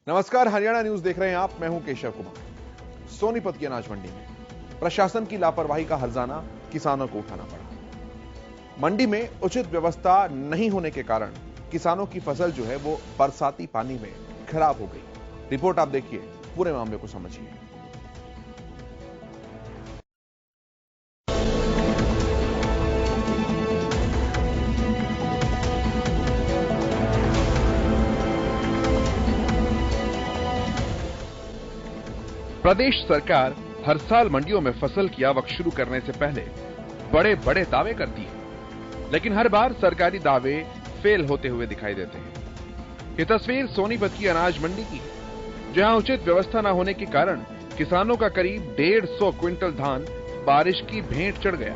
नमस्कार, हरियाणा न्यूज देख रहे हैं आप। मैं हूं केशव कुमार। सोनीपत की अनाज मंडी में प्रशासन की लापरवाही का हर्जाना किसानों को उठाना पड़ा। मंडी में उचित व्यवस्था नहीं होने के कारण किसानों की फसल जो है वो बरसाती पानी में खराब हो गई। रिपोर्ट आप देखिए, पूरे मामले को समझिए। प्रदेश सरकार हर साल मंडियों में फसल की आवक शुरू करने से पहले बड़े बड़े दावे करती है, लेकिन हर बार सरकारी दावे फेल होते हुए दिखाई देते हैं। ये तस्वीर सोनीपत की अनाज मंडी की है, जहां उचित व्यवस्था न होने के कारण किसानों का करीब 150 क्विंटल धान बारिश की भेंट चढ़ गया।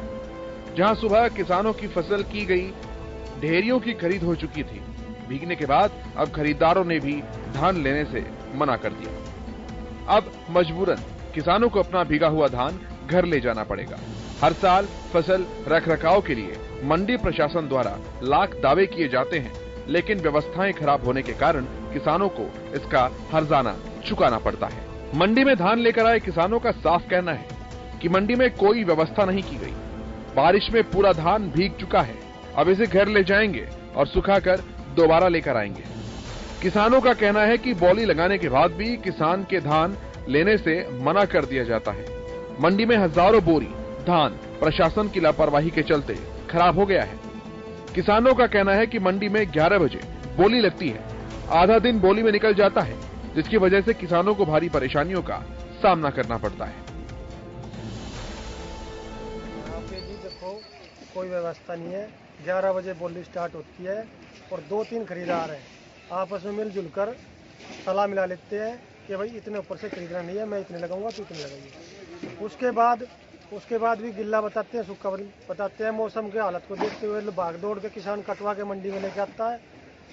जहां सुबह किसानों की फसल की गई ढेरियों की खरीद हो चुकी थी, भीगने के बाद अब खरीदारों ने भी धान लेने से मना कर दिया। अब मजबूरन किसानों को अपना भीगा हुआ धान घर ले जाना पड़ेगा। हर साल फसल रखरखाव के लिए मंडी प्रशासन द्वारा लाख दावे किए जाते हैं, लेकिन व्यवस्थाएं खराब होने के कारण किसानों को इसका हर्जाना चुकाना पड़ता है। मंडी में धान लेकर आए किसानों का साफ कहना है कि मंडी में कोई व्यवस्था नहीं की गई। बारिश में पूरा धान भीग चुका है, अब इसे घर ले जाएंगे और सुखाकर दोबारा लेकर आएंगे। किसानों का कहना है कि बोली लगाने के बाद भी किसान के धान लेने से मना कर दिया जाता है। मंडी में हजारों बोरी धान प्रशासन की लापरवाही के चलते खराब हो गया है। किसानों का कहना है कि मंडी में 11 बजे बोली लगती है, आधा दिन बोली में निकल जाता है, जिसकी वजह से किसानों को भारी परेशानियों का सामना करना पड़ता है। देखो, कोई व्यवस्था नहीं है। 11 बजे बोली स्टार्ट होती है और 2-3 खरीदार हैं, आपस में मिलजुल कर सलाह मिला लेते हैं कि भाई इतने ऊपर से खरीदना नहीं है, मैं इतने लगाऊंगा तो इतने लगाइए। उसके बाद भी गिल्ला बताते हैं, सूखा बताते हैं। मौसम के हालत को देखते हुए भाग दौड़ के किसान कटवा के मंडी में लेके आता है।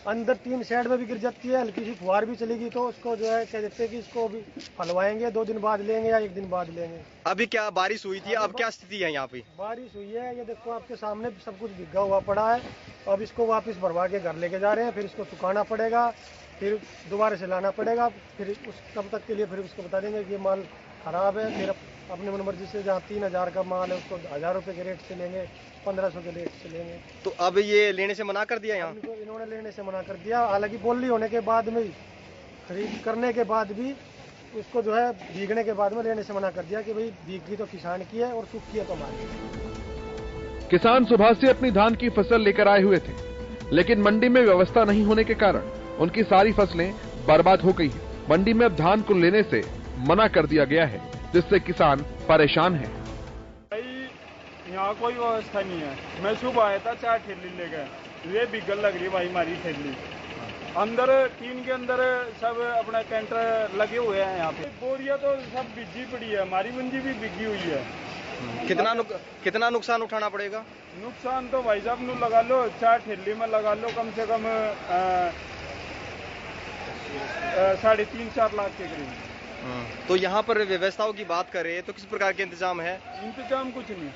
अंदर 3 साइड में भी गिर जाती है, हल्की सी फुहार भी चलेगी तो उसको जो है कह देते हैं कि इसको भी फलवाएंगे, 2 दिन बाद लेंगे या 1 दिन बाद लेंगे। अभी क्या बारिश हुई थी, अब क्या स्थिति है यहाँ पे? बारिश हुई है, ये देखो आपके सामने सब कुछ भीगा हुआ पड़ा है। अब इसको वापस भरवा के घर लेके जा रहे हैं, फिर इसको सुखाना पड़ेगा, फिर दोबारा से लाना पड़ेगा। फिर उस तब तक के लिए फिर उसको बता देंगे कि ये माल खराब है। फिर अपने मन मर्जी से जहाँ 3000 का माल है उसको 1000 रुपये के रेट से लेंगे, 1500 के रेट से लेंगे। तो अब ये लेने से मना कर दिया यहाँ? इन्होंने लेने से मना कर दिया। हालांकि बोली होने के बाद में, खरीद करने के बाद भी उसको जो है भीगने के बाद में लेने से मना कर दिया कि भाई भीगी तो किसान की है और सूखी है तो हमारी। किसान सुबह से अपनी धान की फसल लेकर आए हुए थे, लेकिन मंडी में व्यवस्था नहीं होने के कारण उनकी सारी फसलें बर्बाद हो गई है। मंडी में अब धान को लेने से मना कर दिया गया है, जिससे किसान परेशान है। यहाँ कोई व्यवस्था नहीं है। मैं सुबह आया था, 4 ठेली ले गए, ये बिगल लग रही भाई हमारी ठेली। अंदर टीन के अंदर सब अपना कैंटर लगे हुए हैं। यहाँ पे बोरिया तो सब बिजी पड़ी है, हमारी मंडी भी बिगी हुई है। कितना नुकसान उठाना पड़ेगा? नुकसान तो भाई साहब नु लगा लो, 4 ठेली में लगा लो कम से कम 3.5-4 लाख के करीब। तो यहाँ पर व्यवस्थाओं की बात करें तो किस प्रकार के इंतजाम है? इंतजाम कुछ नहीं।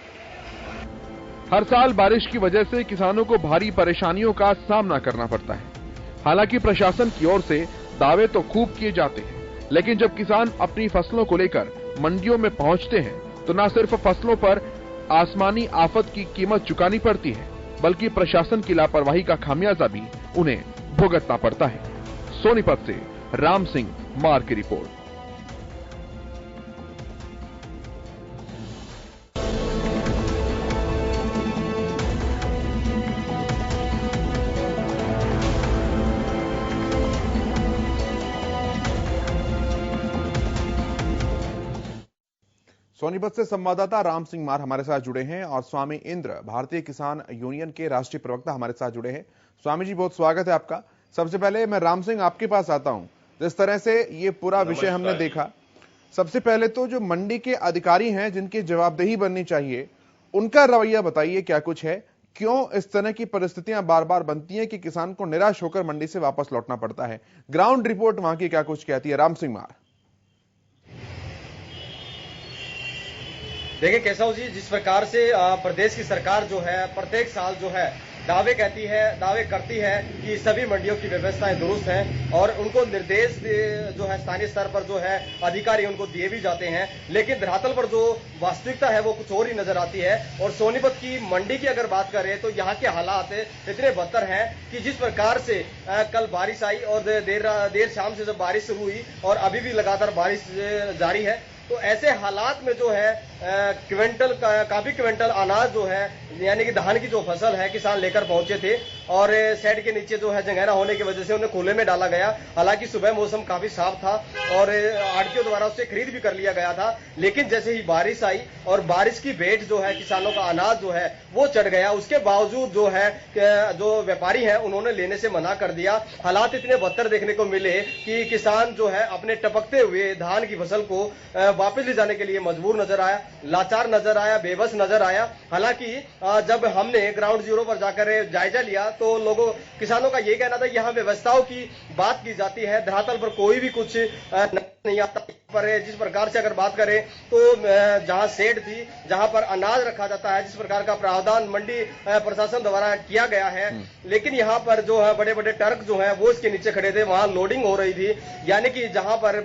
हर साल बारिश की वजह से किसानों को भारी परेशानियों का सामना करना पड़ता है। हालांकि प्रशासन की ओर से दावे तो खूब किए जाते हैं, लेकिन जब किसान अपनी फसलों को लेकर मंडियों में पहुंचते हैं तो न सिर्फ फसलों पर आसमानी आफत की कीमत चुकानी पड़ती है, बल्कि प्रशासन की लापरवाही का खामियाजा भी उन्हें भुगतना पड़ता है। सोनीपत से राम सिंह मार की रिपोर्ट। सोनीपत से संवाददाता राम सिंह मार हमारे साथ जुड़े हैं और स्वामी इंद्र भारतीय किसान यूनियन के राष्ट्रीय प्रवक्ता हमारे साथ जुड़े हैं। स्वामी जी, बहुत स्वागत है आपका। सबसे पहले मैं राम सिंह आपके पास आता हूं। जिस तरह से ये पूरा विषय हमने देखा, सबसे पहले तो जो मंडी के अधिकारी हैं जिनकी जवाबदेही बननी चाहिए, उनका रवैया बताइए, क्या कुछ है? क्यों इस तरह की परिस्थितियां बार बार बनती हैं कि किसान को निराश होकर मंडी से वापस लौटना पड़ता है? ग्राउंड रिपोर्ट वहां की क्या कुछ कहती है? राम सिंह मार। देखिए केशव जी, जिस प्रकार से प्रदेश की सरकार जो है प्रत्येक साल जो है दावे करती है कि सभी मंडियों की व्यवस्थाएं दुरुस्त हैं और उनको निर्देश जो है स्थानीय स्तर पर जो है अधिकारी उनको दिए भी जाते हैं, लेकिन धरातल पर जो वास्तविकता है वो कुछ और ही नजर आती है। और सोनीपत की मंडी की अगर बात करें तो यहाँ के हालात इतने बदतर हैं कि जिस प्रकार से कल बारिश आई और देर शाम से जब बारिश शुरू हुई और अभी भी लगातार बारिश जारी है, तो ऐसे हालात में जो है काफी क्विंटल अनाज जो है यानी कि धान की जो फसल है किसान लेकर पहुंचे थे और शेड के नीचे जो है जंगैना होने की वजह से उन्हें खुले में डाला गया। हालांकि सुबह मौसम काफी साफ था और आढ़तियों द्वारा उससे खरीद भी कर लिया गया था, लेकिन जैसे ही बारिश आई और बारिश की भेंट जो है किसानों का अनाज जो है वो चढ़ गया, उसके बावजूद जो है जो व्यापारी है उन्होंने लेने से मना कर दिया। हालात इतने बदतर देखने को मिले कि किसान जो है अपने टपकते हुए धान की फसल को वापस ले जाने के लिए मजबूर नजर आया, लाचार नजर आया, बेबस नजर आया। हालांकि जब हमने ग्राउंड जीरो पर जाकर जायजा लिया तो किसानों का यही कहना था यहाँ व्यवस्थाओं की बात की जाती है, धरातल पर कोई भी कुछ नहीं आता। पर जिस प्रकार से अगर बात करें तो जहां शेड थी, जहां पर अनाज रखा जाता है, जिस प्रकार का प्रावधान मंडी प्रशासन द्वारा किया गया है, लेकिन यहाँ पर जो है बड़े बड़े ट्रक जो है वो इसके नीचे खड़े थे, वहां लोडिंग हो रही थी। यानी कि जहां पर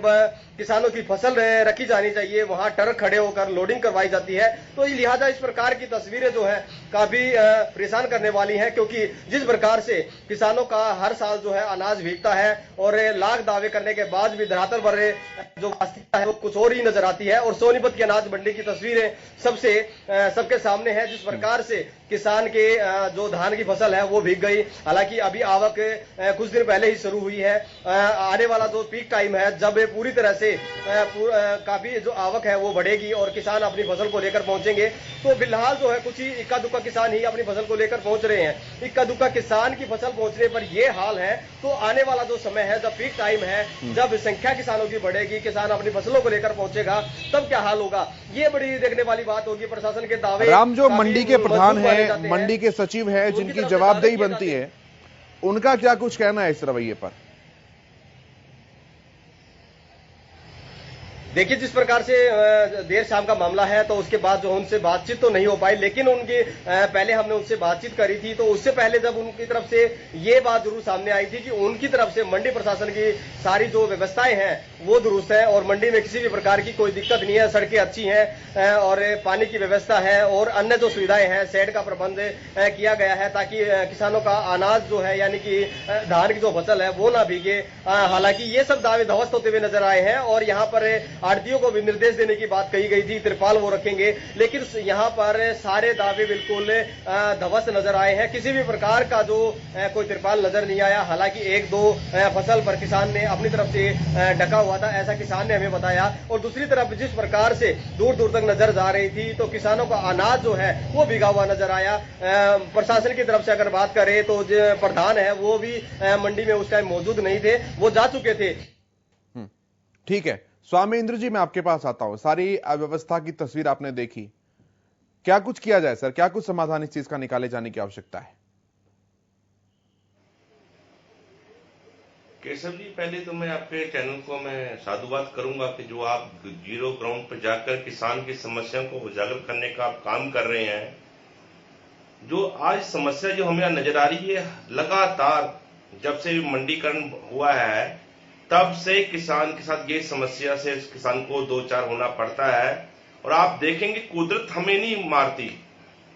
किसानों की फसल रखी जानी चाहिए वहां ट्रक खड़े होकर लोडिंग करवाई जाती है। तो लिहाजा इस प्रकार की तस्वीरें जो है काफी परेशान करने वाली हैं, क्योंकि जिस प्रकार से किसानों का हर साल जो है अनाज भीगता है और लाख दावे करने के बाद भी धरातल पर जो वास्तविकता है वो कुछ और ही नजर आती है। और सोनीपत की अनाज मंडी की तस्वीरें सबके सामने है, जिस प्रकार से किसान के जो धान की फसल है वो भीग गई। हालांकि अभी आवक कुछ दिन पहले ही शुरू हुई है, आने वाला जो पीक टाइम है जब पूरी तरह से काफी जो आवक है वो बढ़ेगी और किसान अपनी फसल को लेकर पहुंचेंगे। तो फिलहाल जो है कुछ ही इक्का दुक्का किसान ही अपनी फसल को लेकर पहुंच रहे हैं। इक्का दुक्का किसान की फसल पहुंचने पर ये हाल है, तो आने वाला जो समय है जब पीक टाइम है, जब संख्या किसानों की बढ़ेगी, किसान अपनी फसलों को लेकर पहुंचेगा, तब क्या हाल होगा, ये बड़ी देखने वाली बात होगी। प्रशासन के दावे राम जो मंडी के प्रधान है, मंडी के सचिव है, जिनकी जवाबदेही बनती है, उनका क्या कुछ कहना है इस रवैये पर? देखिए, जिस प्रकार से देर शाम का मामला है तो उसके बाद जो उनसे बातचीत तो नहीं हो पाई, लेकिन उनकी पहले हमने उनसे बातचीत करी थी। तो उससे पहले जब उनकी तरफ से ये बात जरूर सामने आई थी कि उनकी तरफ से मंडी प्रशासन की सारी जो व्यवस्थाएं हैं वो दुरुस्त है और मंडी में किसी भी प्रकार की कोई दिक्कत नहीं है। सड़कें अच्छी हैं और पानी की व्यवस्था है और अन्य जो सुविधाएं हैं, शेड का प्रबंध किया गया है ताकि किसानों का अनाज जो है यानी कि धान की जो फसल है वो ना भीगे। हालांकि ये सब दावे ध्वस्त होते हुए नजर आए हैं और यहाँ पर आढ़तियों को भी निर्देश देने की बात कही गई थी, तिरपाल वो रखेंगे, लेकिन यहाँ पर सारे दावे बिल्कुल ध्वस्त नजर आए हैं। किसी भी प्रकार का जो कोई तिरपाल नजर नहीं आया। हालांकि एक दो फसल पर किसान ने अपनी तरफ से ढका हुआ था, ऐसा किसान ने हमें बताया। और दूसरी तरफ जिस प्रकार से दूर दूर तक नजर जा रही थी तो किसानों का अनाज जो है वो भीगा हुआ नजर आया। प्रशासन की तरफ से अगर बात करें तो जो प्रधान है वो भी मंडी में उस टाइम मौजूद नहीं थे, वो जा चुके थे। ठीक है स्वामी इंद्र जी, मैं आपके पास आता हूं। सारी अव्यवस्था की तस्वीर आपने देखी, क्या कुछ किया जाए सर, क्या कुछ समाधान इस चीज का निकाले जाने की आवश्यकता है? केशव जी, पहले तो मैं आपके चैनल को मैं साधुवाद करूंगा कि जो आप जीरो ग्राउंड पर जाकर किसान की समस्याओं को उजागर करने का आप काम कर रहे हैं। जो आज समस्या जो हमें नजर आ रही है, लगातार जब से मंडीकरण हुआ है तब से किसान के साथ ये समस्या से किसान को दो चार होना पड़ता है। और आप देखेंगे कुदरत हमें नहीं मारती,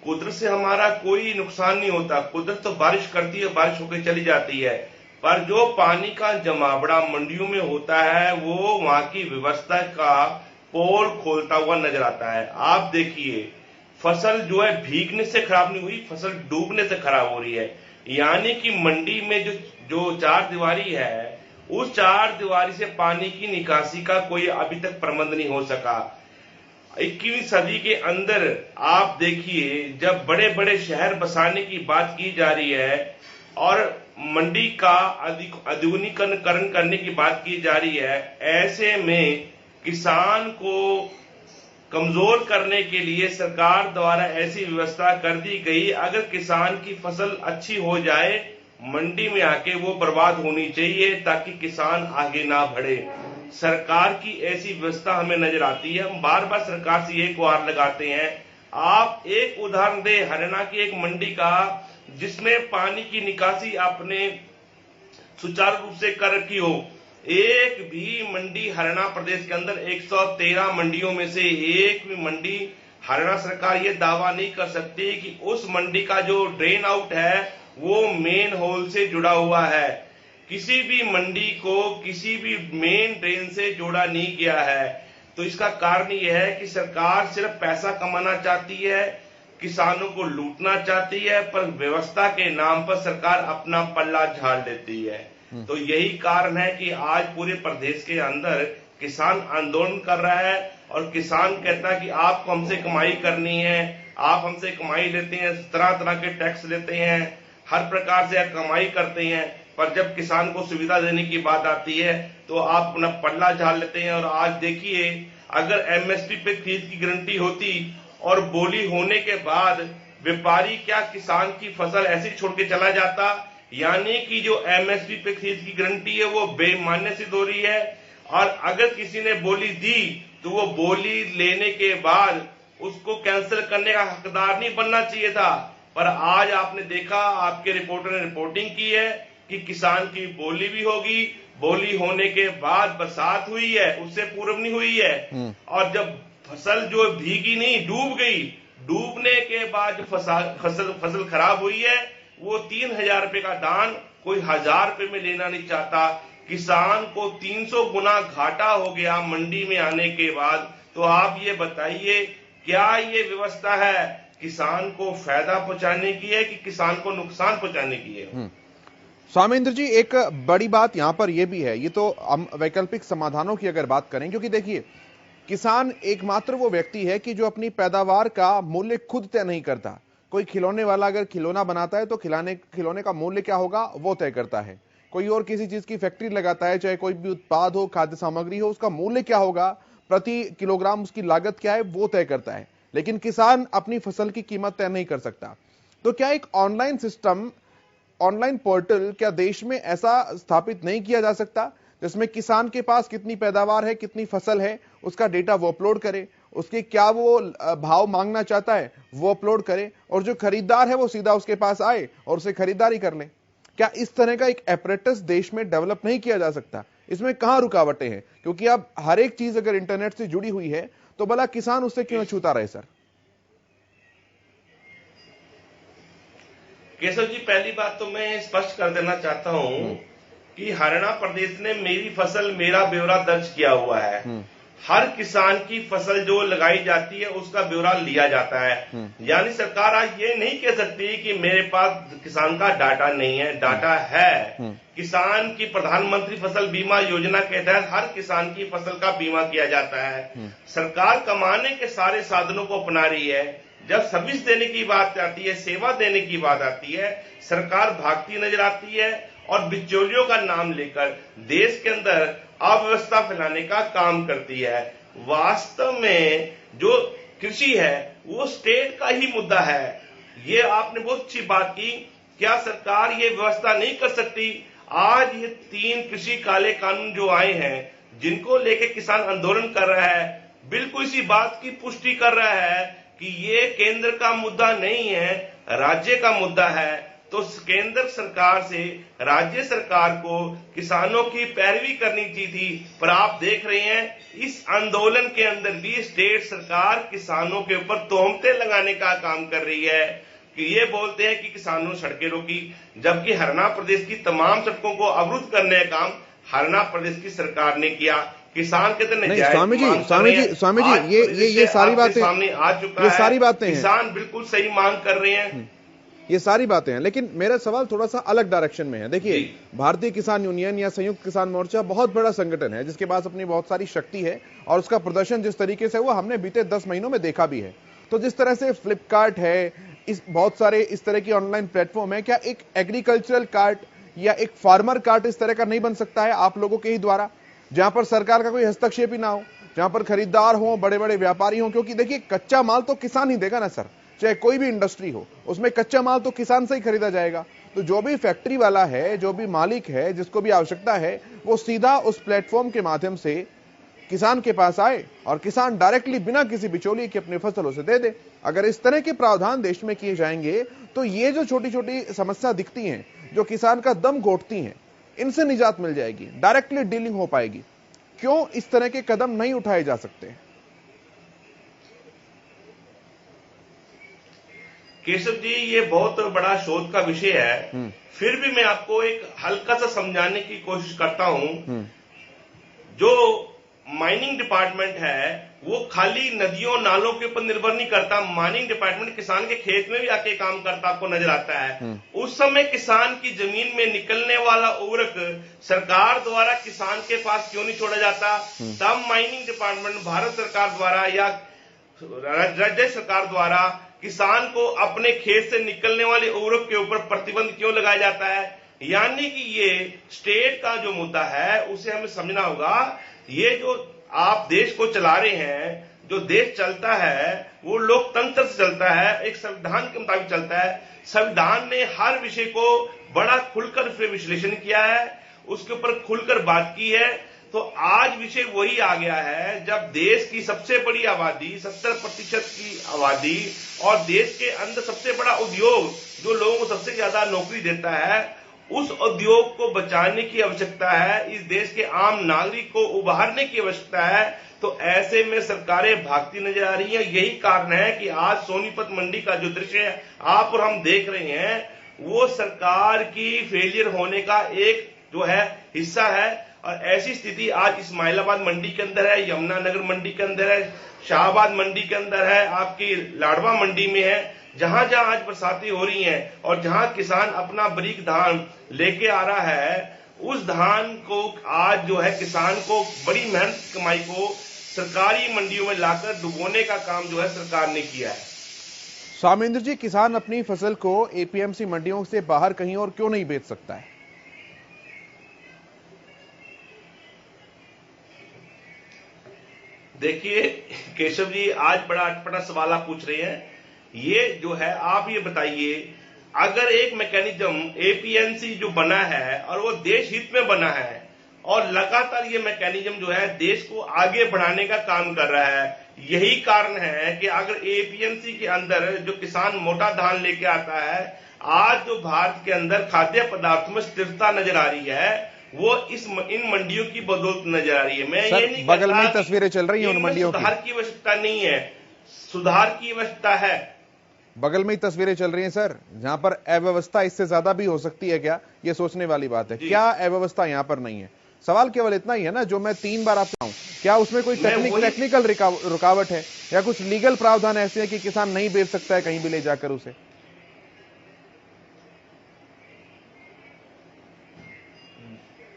कुदरत से हमारा कोई नुकसान नहीं होता। कुदरत तो बारिश करती है, बारिश होकर चली जाती है, पर जो पानी का जमावड़ा मंडियों में होता है वो वहां की व्यवस्था का पोल खोलता हुआ नजर आता है। आप देखिए, फसल जो है भीगने से खराब नहीं हुई, फसल डूबने से खराब हो रही है। यानी कि मंडी में जो चार दीवारी है, उस चार दीवारी से पानी की निकासी का कोई अभी तक प्रबंध नहीं हो सका। 21वीं सदी के अंदर आप देखिए, जब बड़े बड़े शहर बसाने की बात की जा रही है और मंडी का आधुनिकीकरण करने की बात की जा रही है, ऐसे में किसान को कमजोर करने के लिए सरकार द्वारा ऐसी व्यवस्था कर दी गई। अगर किसान की फसल अच्छी हो जाए, मंडी में आके वो बर्बाद होनी चाहिए ताकि किसान आगे ना बढ़े। सरकार की ऐसी व्यवस्था हमें नजर आती है। हम बार बार सरकार से ये गुहार लगाते हैं, आप एक उदाहरण दे हरियाणा की एक मंडी का जिसमें पानी की निकासी आपने सुचारू रूप से कर रखी हो। एक भी मंडी हरियाणा प्रदेश के अंदर 113 मंडियों में से एक भी मंडी हरियाणा सरकार ये दावा नहीं कर सकती कि उस मंडी का जो ड्रेन आउट है वो मेन होल से जुड़ा हुआ है। किसी भी मंडी को किसी भी मेन ड्रेन से जोड़ा नहीं गया है। तो इसका कारण यह है कि सरकार सिर्फ पैसा कमाना चाहती है, किसानों को लूटना चाहती है, पर व्यवस्था के नाम पर सरकार अपना पल्ला झाड़ देती है। तो यही कारण है कि आज पूरे प्रदेश के अंदर किसान आंदोलन कर रहा है और किसान कहता है कि आपको हमसे कमाई करनी है, आप हमसे कमाई लेते हैं, तरह तरह के टैक्स लेते हैं, हर प्रकार से कमाई करते हैं, पर जब किसान को सुविधा देने की बात आती है तो आप अपना पल्ला झाड़ लेते हैं। और आज देखिए, अगर एमएसपी पे खरीद की गारंटी होती और बोली होने के बाद व्यापारी क्या किसान की फसल ऐसी छोड़ के चला जाता? यानी कि जो एमएसपी पे खरीद की गारंटी है वो बेमान्य सिद्ध हो रही है। और अगर किसी ने बोली दी तो वो बोली लेने के बाद उसको कैंसिल करने का हकदार नहीं बनना चाहिए था। पर आज आपने देखा, आपके रिपोर्टर ने रिपोर्टिंग की है कि किसान की बोली भी होगी, बोली होने के बाद बरसात हुई है, उससे पूर्व नहीं हुई है, और जब फसल जो भीगी नहीं डूब गई, डूबने के बाद जो फसल खराब हुई है वो 3,000 रुपए का दान कोई 1,000 रुपए में लेना नहीं चाहता। किसान को 300 गुना घाटा हो गया मंडी में आने के बाद। तो आप ये बताइए, क्या ये व्यवस्था है किसान को फायदा पहुंचाने की है कि किसान को नुकसान पहुंचाने की है? स्वामेंद्र जी, एक बड़ी बात यहां पर यह भी है, ये तो हम वैकल्पिक समाधानों की अगर बात करें, क्योंकि देखिए किसान एकमात्र वो व्यक्ति है कि जो अपनी पैदावार का मूल्य खुद तय नहीं करता। कोई खिलौने वाला अगर खिलौना बनाता है तो खिलौने का मूल्य क्या होगा वो तय करता है। कोई और किसी चीज की फैक्ट्री लगाता है, चाहे कोई भी उत्पाद हो, खाद्य सामग्री हो, उसका मूल्य क्या होगा, प्रति किलोग्राम उसकी लागत क्या है, वो तय करता है। लेकिन किसान अपनी फसल की कीमत तय नहीं कर सकता। तो क्या एक ऑनलाइन सिस्टम, ऑनलाइन पोर्टल क्या देश में ऐसा स्थापित नहीं किया जा सकता जिसमें किसान के पास कितनी पैदावार है, कितनी फसल है, उसका डेटा वो अपलोड करे, उसके क्या वो भाव मांगना चाहता है वो अपलोड करे, और जो खरीदार है वो सीधा उसके पास आए और उसे खरीदारी कर ले? क्या इस तरह का एक एपरेटस देश में डेवलप नहीं किया जा सकता? इसमें कहां रुकावटें हैं? क्योंकि अब हर एक चीज अगर इंटरनेट से जुड़ी हुई है तो भला किसान उससे क्यों छूता रहे? सर केशव जी, पहली बात तो मैं स्पष्ट कर देना चाहता हूं कि हरियाणा प्रदेश ने मेरी फसल मेरा ब्यौरा दर्ज किया हुआ है। हर किसान की फसल जो लगाई जाती है उसका ब्यौरा लिया जाता है। यानी सरकार आज ये नहीं कह सकती कि मेरे पास किसान का डाटा नहीं है, डाटा है। किसान की प्रधानमंत्री फसल बीमा योजना के तहत हर किसान की फसल का बीमा किया जाता है। सरकार कमाने के सारे साधनों को अपना रही है। जब सर्विस देने की बात आती है, सेवा देने की बात आती है, सरकार भागती नजर आती है और बिचौलियों का नाम लेकर देश के अंदर अव्यवस्था फैलाने का काम करती है। वास्तव में जो कृषि है वो स्टेट का ही मुद्दा है। ये आपने बहुत अच्छी बात की, क्या सरकार ये व्यवस्था नहीं कर सकती? आज ये 3 कृषि काले कानून जो आए हैं, जिनको लेके किसान आंदोलन कर रहा है, बिल्कुल इसी बात की पुष्टि कर रहा है कि ये केंद्र का मुद्दा नहीं है, राज्य का मुद्दा है। तो केंद्र सरकार से राज्य सरकार को किसानों की पैरवी करनी चाहिए थी। पर आप देख रहे हैं इस आंदोलन के अंदर भी स्टेट सरकार किसानों के ऊपर तोहमतें लगाने का काम कर रही है कि ये बोलते हैं कि किसानों सड़कें रोकी, जबकि हरियाणा प्रदेश की तमाम सड़कों को अवरुद्ध करने का काम हरियाणा प्रदेश की सरकार ने किया। किसान के तो स्वामी जी ये सारी बातें सामने आ चुका है, ये सारी बातें हैं, किसान बिल्कुल सही मांग कर रहे हैं, ये सारी बातें हैं। लेकिन मेरा सवाल थोड़ा सा अलग डायरेक्शन में है। देखिए, भारतीय किसान यूनियन या संयुक्त किसान मोर्चा बहुत बड़ा संगठन है जिसके पास अपनी बहुत सारी शक्ति है और उसका प्रदर्शन जिस तरीके से हुआ हमने बीते 10 महीनों में देखा भी है। तो जिस तरह से फ्लिपकार्ट है, इस बहुत सारे इस तरह की ऑनलाइन प्लेटफॉर्म है, क्या एक एग्रीकल्चरल कार्ट या एक फार्मर कार्ट इस तरह का नहीं बन सकता है आप लोगों के ही द्वारा, जहां पर सरकार का कोई हस्तक्षेप ही ना हो, जहां पर खरीदार हो, बड़े बड़े व्यापारी हो? क्योंकि देखिए, कच्चा माल तो किसान ही देगा ना सर, चाहे कोई भी इंडस्ट्री हो, उसमें कच्चा माल तो किसान से ही खरीदा जाएगा। तो जो भी फैक्ट्री वाला है, जो भी मालिक है, जिसको भी आवश्यकता है, वो सीधा उस प्लेटफॉर्म के माध्यम से किसान के पास आए और किसान डायरेक्टली बिना किसी बिचौलिए के अपनी फसलों से दे दे। अगर इस तरह के प्रावधान देश में किए जाएंगे तो ये जो छोटी छोटी समस्या दिखती हैं, जो किसान का दम घोटती हैं, इनसे निजात मिल जाएगी, डायरेक्टली डीलिंग हो पाएगी। क्यों इस तरह के कदम नहीं उठाए जा सकते? केशव जी, ये बहुत बड़ा शोध का विषय है। फिर भी मैं आपको एक हल्का सा समझाने की कोशिश करता हूं। जो माइनिंग डिपार्टमेंट है वो खाली नदियों नालों के ऊपर निर्भर नहीं करता। माइनिंग डिपार्टमेंट किसान के खेत में भी आके काम करता आपको नजर आता है। उस समय किसान की जमीन में निकलने वाला उर्वरक सरकार द्वारा किसान के पास क्यों नहीं छोड़ा जाता? तब माइनिंग डिपार्टमेंट भारत सरकार द्वारा या राज्य सरकार द्वारा किसान को अपने खेत से निकलने वाले उर्वरक के ऊपर प्रतिबंध क्यों लगाया जाता है? यानी कि ये स्टेट का जो मुद्दा है उसे हमें समझना होगा। ये जो आप देश को चला रहे हैं, जो देश चलता है वो लोकतंत्र से चलता है, एक संविधान के मुताबिक चलता है। संविधान ने हर विषय को बड़ा खुलकर विश्लेषण किया है, उसके ऊपर खुलकर बात की है। तो आज विषय वही आ गया है जब देश की सबसे बड़ी आबादी 70% की आबादी और देश के अंदर सबसे बड़ा उद्योग जो लोगों को सबसे ज्यादा नौकरी देता है, उस उद्योग को बचाने की आवश्यकता है। इस देश के आम नागरिक को उभारने की आवश्यकता है। तो ऐसे में सरकारें भागती नजर आ रही हैं। यही कारण है कि आज सोनीपत मंडी का जो दृश्य आप और हम देख रहे हैं वो सरकार की फेलियर होने का एक जो है हिस्सा है। और ऐसी स्थिति आज इस्माइलाबाद मंडी के अंदर है, यमुनानगर मंडी के अंदर है, शाहबाद मंडी के अंदर है, आपकी लाडवा मंडी में है। जहां जहां आज बरसातें हो रही हैं और जहां किसान अपना बारीक धान लेके आ रहा है, उस धान को आज जो है किसान को बड़ी मेहनत कमाई को सरकारी मंडियों में लाकर डुबोने का काम जो है सरकार ने किया है। स्वामिंद्र जी, किसान अपनी फसल को एपीएमसी मंडियों से बाहर कहीं और क्यों नहीं बेच सकता है? देखिए केशव जी, आज बड़ा अटपटा सवाल आप पूछ रहे हैं। ये जो है आप ये बताइए, अगर एक मैकेनिज्म एपीएमसी जो बना है और वो देश हित में बना है और लगातार ये मैकेनिज्म जो है देश को आगे बढ़ाने का काम कर रहा है, यही कारण है कि अगर एपीएमसी के अंदर जो किसान मोटा धान लेके आता है, आज जो भारत के अंदर खाद्य पदार्थों में स्थिरता नजर आ रही है वो इन मंडियों की बदौलत नजर आ रही है। मैं ये नहीं बगल में तस्वीरें चल रही हैं उन मंडियों की। सुधार की आवश्यकता नहीं है, सुधार की आवश्यकता है। बगल में ही तस्वीरें चल रही हैं सर, जहां पर अव्यवस्था इससे ज्यादा भी हो सकती है क्या? ये सोचने वाली बात है। क्या अव्यवस्था यहां पर नहीं है? सवाल केवल इतना ही है ना, जो मैं 3 बार आपको कहूं, क्या उसमें कोई टेक्निकल रुकावट है या कुछ लीगल प्रावधान ऐसे है कि किसान नहीं बेच सकता है कहीं भी ले जाकर उसे?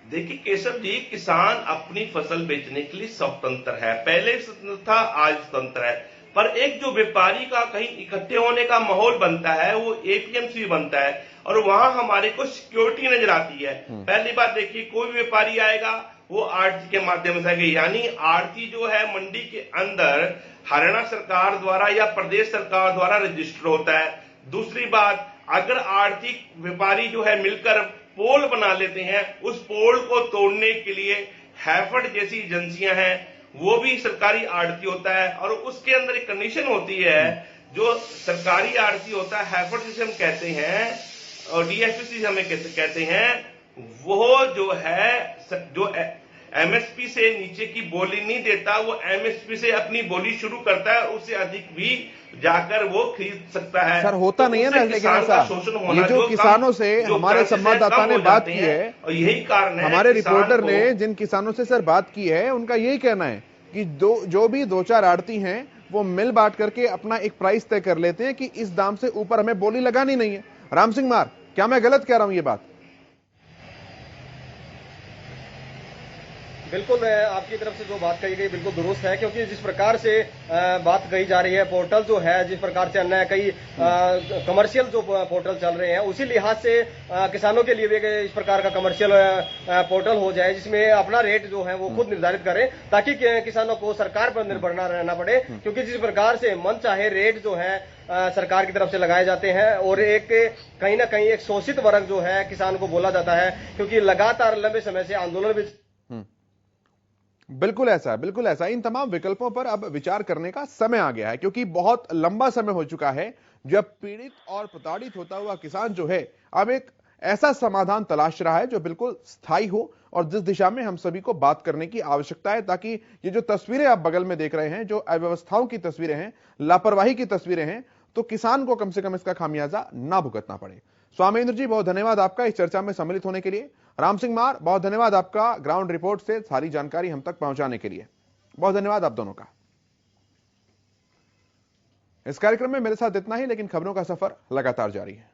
देखिए केशव जी, किसान अपनी फसल बेचने के लिए स्वतंत्र है। पहले स्वतंत्र था, आज स्वतंत्र है। पर एक जो व्यापारी का कहीं इकट्ठे होने का माहौल बनता है वो एपीएमसी बनता है और वहां हमारे को सिक्योरिटी नजर आती है। पहली बात देखिए, कोई भी व्यापारी आएगा वो आड़ती के माध्यम से आएगा, यानी आड़ती जो है मंडी के अंदर हरियाणा सरकार द्वारा या प्रदेश सरकार द्वारा रजिस्टर होता है। दूसरी बात, अगर आर्थिक व्यापारी जो है मिलकर पोल बना लेते हैं, उस पोल को तोड़ने के लिए हैफर्ड जैसी एजेंसियां हैं, वो भी सरकारी आड़ती होता है। और उसके अंदर एक कंडीशन होती है, जो सरकारी आड़ती होता है, हैफर्ड जिसे हम कहते हैं और डीएफसी हमें कहते हैं, वो जो है जो एमएसपी से नीचे की बोली नहीं देता, वो एमएसपी से अपनी बोली शुरू करता है, उससे अधिक भी जाकर वो खरीद सकता है। सर होता नहीं है ना, लेकिन ऐसा ये जो किसानों से हमारे संवाददाता ने बात की है और यही कारण है, हमारे रिपोर्टर ने जिन किसानों से सर बात की है उनका यही कहना है कि जो भी 2-4 आड़ती हैं वो मिल बांट करके अपना एक प्राइस तय कर लेते हैं कि इस दाम से ऊपर हमें बोली लगानी नहीं है। राम सिंह मार, क्या मैं गलत कह रहा हूं ये बात? बिल्कुल आपकी तरफ से जो बात कही गई बिल्कुल दुरुस्त है, क्योंकि जिस प्रकार से बात कही जा रही है, पोर्टल जो है जिस प्रकार से अन्य कई कमर्शियल जो पोर्टल चल रहे हैं, उसी लिहाज से किसानों के लिए भी इस प्रकार का कमर्शियल पोर्टल हो जाए जिसमें अपना रेट जो है वो खुद निर्धारित करें, ताकि किसानों को सरकार पर निर्भर न रहना पड़े। क्योंकि जिस प्रकार से मन चाहे रेट जो है सरकार की तरफ से लगाए जाते हैं और एक कहीं ना कहीं एक शोषित वर्ग जो है किसान को बोला जाता है, क्योंकि लगातार लंबे समय से आंदोलन भी बिल्कुल ऐसा इन तमाम विकल्पों पर अब विचार करने का समय आ गया है, क्योंकि बहुत लंबा समय हो चुका है जब पीड़ित और प्रताड़ित होता हुआ किसान जो है अब एक ऐसा समाधान तलाश रहा है जो बिल्कुल स्थायी हो, और जिस दिशा में हम सभी को बात करने की आवश्यकता है, ताकि ये जो तस्वीरें आप बगल में देख रहे हैं, जो अव्यवस्थाओं की तस्वीरें हैं, लापरवाही की तस्वीरें हैं, तो किसान को कम से कम इसका खामियाजा ना भुगतना पड़े। स्वामेंद्र जी, बहुत धन्यवाद आपका इस चर्चा में सम्मिलित होने के लिए। राम सिंह मार, बहुत धन्यवाद आपका ग्राउंड रिपोर्ट से सारी जानकारी हम तक पहुंचाने के लिए। बहुत धन्यवाद आप दोनों का। इस कार्यक्रम में मेरे साथ इतना ही, लेकिन खबरों का सफर लगातार जारी है।